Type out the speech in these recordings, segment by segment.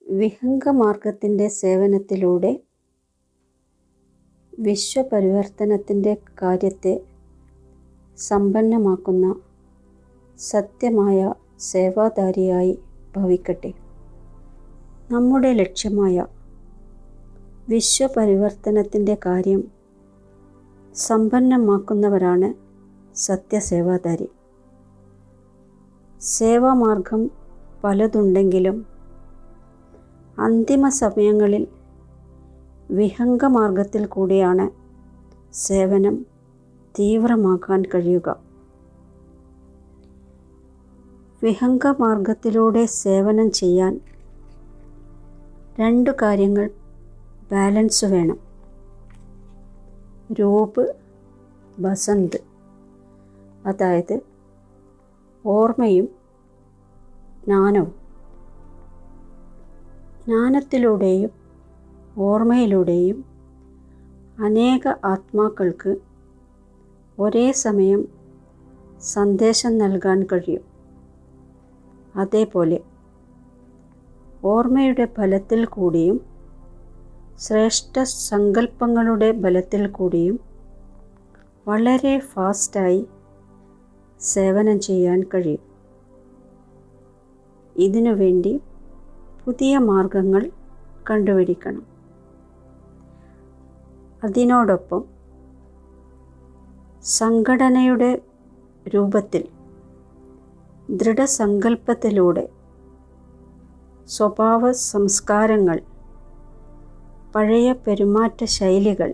വിഹംഗമാർഗത്തിൻ്റെ സേവനത്തിലൂടെ വിശ്വപരിവർത്തനത്തിൻ്റെ കാര്യത്തെ സമ്പന്നമാക്കുന്ന സത്യമായ സേവാധാരിയായി ഭവിക്കട്ടെ. നമ്മുടെ ലക്ഷ്യമായ വിശ്വപരിവർത്തനത്തിൻ്റെ കാര്യം സമ്പന്നമാക്കുന്നവരാണ് സത്യസേവാധാരി. സേവാമാർഗം പലതുണ്ടെങ്കിലും അന്തിമ സമയങ്ങളിൽ വിഹംഗമാർഗത്തിൽ കൂടിയാണ് സേവനം തീവ്രമാക്കാൻ കഴിയുക. വിഹംഗമാർഗത്തിലൂടെ സേവനം ചെയ്യാൻ 2 കാര്യങ്ങൾ ബാലൻസ് വേണം. രൂപ്, ബസന്ത്, അതായത് ഓർമ്മയും ജ്ഞാനവും. ജ്ഞാനത്തിലൂടെയും ഓർമ്മയിലൂടെയും അനേക ആത്മാക്കൾക്ക് ഒരേ സമയം സന്ദേശം നൽകാൻ കഴിയും. അതേപോലെ ഓർമ്മയുടെ ബലത്തിൽ കൂടിയും ശ്രേഷ്ഠ സങ്കല്പങ്ങളുടെ ബലത്തിൽ കൂടിയും വളരെ ഫാസ്റ്റായി സേവനം ചെയ്യാൻ കഴിയും. ഇതിനുവേണ്ടി പുതിയ മാർഗങ്ങൾ കണ്ടുപിടിക്കണം. അതിനോടൊപ്പം സംഘടനയുടെ രൂപത്തിൽ ദൃഢസങ്കല്പത്തിലൂടെ സ്വഭാവ സംസ്കാരങ്ങൾ, പഴയ പെരുമാറ്റ ശൈലികൾ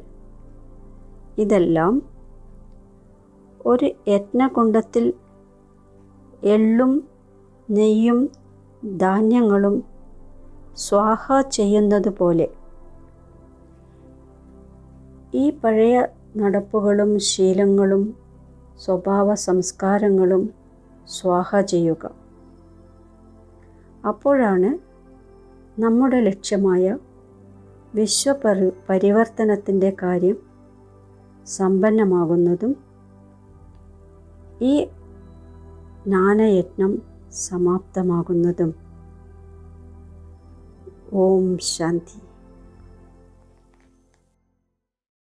ഇതെല്ലാം ഒരു യജ്ഞകുണ്ഡത്തിൽ എള്ളും നെയ്യും ധാന്യങ്ങളും സ്വാഹ ചെയ്യുന്നത് പോലെ ഈ പഴയ നടപ്പുകളും ശീലങ്ങളും സ്വഭാവ സംസ്കാരങ്ങളും സ്വാഹ ചെയ്യുക. അപ്പോഴാണ് നമ്മുടെ ലക്ഷ്യമായ വിശ്വപരിവർത്തനത്തിൻ്റെ കാര്യം സമ്പന്നമാകുന്നതും ഈ ജ്ഞാനയജ്ഞം സമാപ്തമാകുന്നതും. ഓം ശാന്തി.